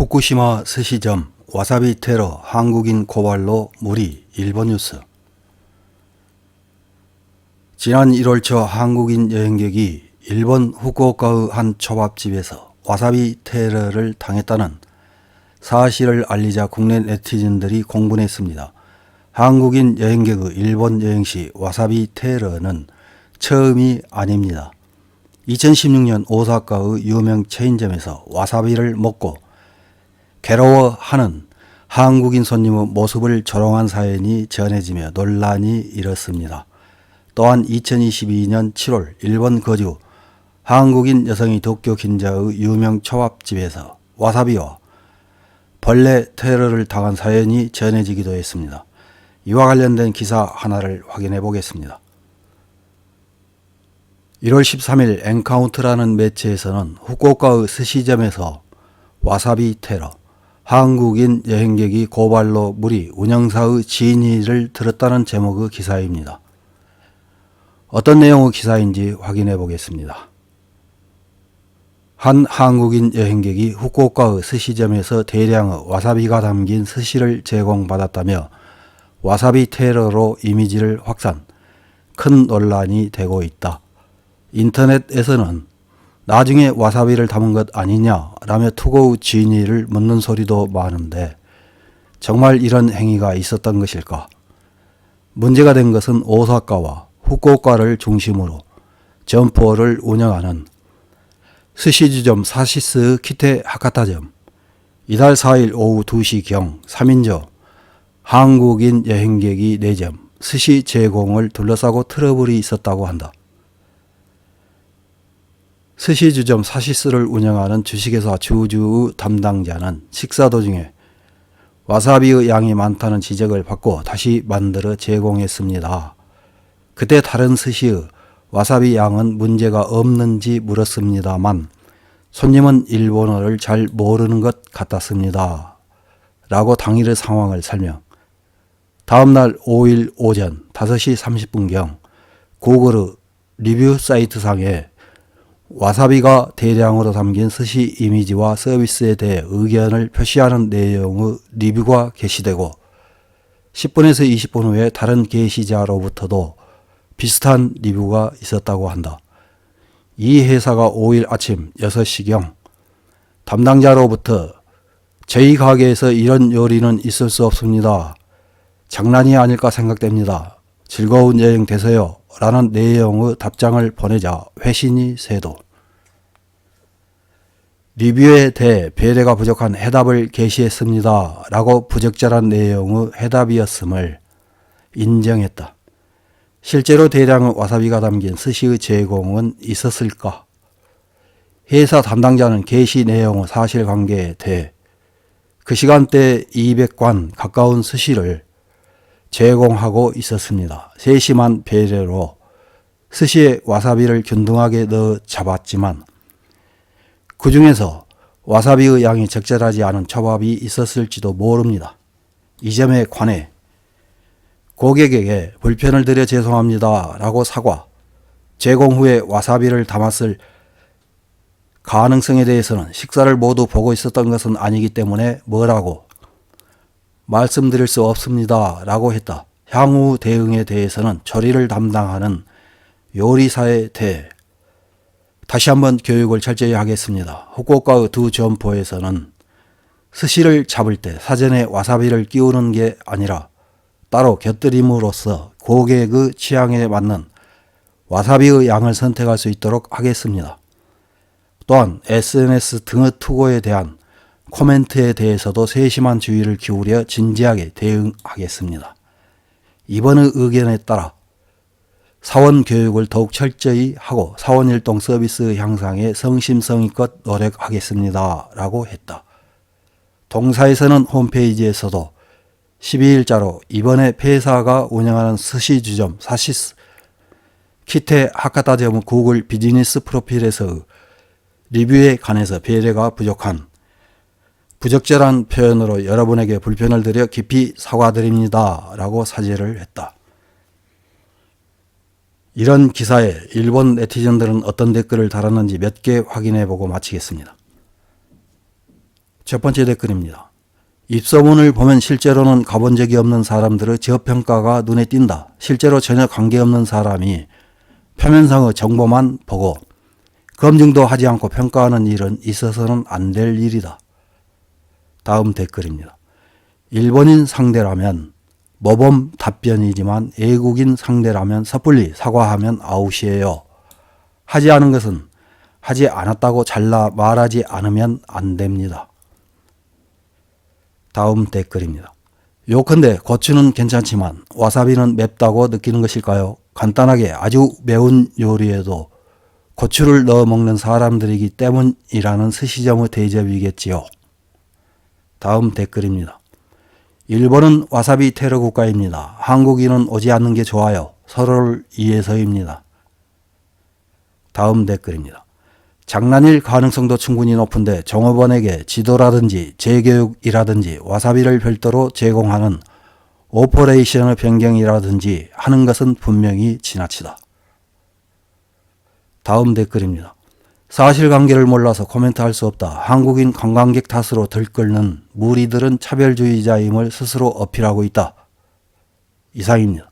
후쿠시마 스시점 와사비 테러 한국인 고발로 무리 일본 뉴스. 지난 1월 초 한국인 여행객이 일본 후쿠오카의 한 초밥집에서 와사비 테러를 당했다는 사실을 알리자 국내 네티즌들이 공분했습니다. 한국인 여행객의 일본 여행 시 와사비 테러는 처음이 아닙니다. 2016년 오사카의 유명 체인점에서 와사비를 먹고 괴로워하는 한국인 손님의 모습을 조롱한 사연이 전해지며 논란이 일었습니다. 또한 2022년 7월 일본 거주 한국인 여성이 도쿄 긴자의 유명 초밥집에서 와사비와 벌레 테러를 당한 사연이 전해지기도 했습니다. 이와 관련된 기사 하나를 확인해 보겠습니다. 1월 13일 엔카운트라는 매체에서는 후쿠오카의 스시점에서 와사비 테러, 한국인 여행객이 고발로 무리 운영사의 진위를 들었다는 제목의 기사입니다. 어떤 내용의 기사인지 확인해 보겠습니다. 한 한국인 여행객이 후쿠오카의 스시점에서 대량의 와사비가 담긴 스시를 제공받았다며 와사비 테러로 이미지를 확산, 큰 논란이 되고 있다. 인터넷에서는 나중에 와사비를 담은 것 아니냐 라며 투고의 진위를 묻는 소리도 많은데 정말 이런 행위가 있었던 것일까? 문제가 된 것은 오사카와 후쿠오카를 중심으로 점포를 운영하는 스시주점 사시스 키테 하카타점, 이달 4일 오후 2시경 3인조 한국인 여행객이 4점 스시 제공을 둘러싸고 트러블이 있었다고 한다. 스시주점 사시스를 운영하는 주식회사 주주의 담당자는 식사 도중에 와사비의 양이 많다는 지적을 받고 다시 만들어 제공했습니다. 그때 다른 스시의 와사비 양은 문제가 없는지 물었습니다만 손님은 일본어를 잘 모르는 것 같았습니다. 라고 당일의 상황을 설명. 다음날 5일 오전 5시 30분경 구글의 리뷰 사이트상에 와사비가 대량으로 담긴 스시 이미지와 서비스에 대해 의견을 표시하는 내용의 리뷰가 게시되고 10분에서 20분 후에 다른 게시자로부터도 비슷한 리뷰가 있었다고 한다. 이 회사가 5일 아침 6시경 담당자로부터 저희 가게에서 이런 요리는 있을 수 없습니다. 장난이 아닐까 생각됩니다. 즐거운 여행 되세요. 라는 내용의 답장을 보내자 회신이 쇄도. 리뷰에 대해 배려가 부족한 해답을 게시했습니다. 라고 부적절한 내용의 해답이었음을 인정했다. 실제로 대량의 와사비가 담긴 스시의 제공은 있었을까? 회사 담당자는 게시 내용의 사실관계에 대해 그 시간대에 200관 가까운 스시를 제공하고 있었습니다. 세심한 배려로 스시에 와사비를 균등하게 넣어 잡았지만 그 중에서 와사비의 양이 적절하지 않은 초밥이 있었을지도 모릅니다. 이 점에 관해 고객에게 불편을 드려 죄송합니다 라고 사과, 제공 후에 와사비를 담았을 가능성에 대해서는 식사를 모두 보고 있었던 것은 아니기 때문에 뭐라고 말씀드릴 수 없습니다 라고 했다. 향후 대응에 대해서는 조리를 담당하는 요리사에 대해 다시 한번 교육을 철저히 하겠습니다. 후쿠오카의 두 점포에서는 스시를 잡을 때 사전에 와사비를 끼우는 게 아니라 따로 곁들임으로써 고객의 취향에 맞는 와사비의 양을 선택할 수 있도록 하겠습니다. 또한 SNS 등의 투고에 대한 코멘트에 대해서도 세심한 주의를 기울여 진지하게 대응하겠습니다. 이번의 의견에 따라 사원 교육을 더욱 철저히 하고 사원 일동 서비스 향상에 성심성의껏 노력하겠습니다. 라고 했다. 동사에서는 홈페이지에서도 12일자로 이번에 회사가 운영하는 스시주점 사시스 키테 하카타점 구글 비즈니스 프로필에서의 리뷰에 관해서 배려가 부족한 부적절한 표현으로 여러분에게 불편을 드려 깊이 사과드립니다. 라고 사죄를 했다. 이런 기사에 일본 네티즌들은 어떤 댓글을 달았는지 몇 개 확인해 보고 마치겠습니다. 첫 번째 댓글입니다. 입소문을 보면 실제로는 가본 적이 없는 사람들의 저평가가 눈에 띈다. 실제로 전혀 관계없는 사람이 표면상의 정보만 보고 검증도 하지 않고 평가하는 일은 있어서는 안 될 일이다. 다음 댓글입니다. 일본인 상대라면 모범 답변이지만 외국인 상대라면 섣불리 사과하면 아웃이에요. 하지 않은 것은 하지 않았다고 잘라 말하지 않으면 안 됩니다. 다음 댓글입니다. 요컨대 고추는 괜찮지만 와사비는 맵다고 느끼는 것일까요? 간단하게 아주 매운 요리에도 고추를 넣어 먹는 사람들이기 때문이라는 스시점의 대접이겠지요. 다음 댓글입니다. 일본은 와사비 테러 국가입니다. 한국인은 오지 않는 게 좋아요. 서로를 위해서입니다. 다음 댓글입니다. 장난일 가능성도 충분히 높은데 종업원에게 지도라든지 재교육이라든지 와사비를 별도로 제공하는 오퍼레이션의 변경이라든지 하는 것은 분명히 지나치다. 다음 댓글입니다. 사실관계를 몰라서 코멘트할 수 없다. 한국인 관광객 탓으로 들끓는 무리들은 차별주의자임을 스스로 어필하고 있다. 이상입니다.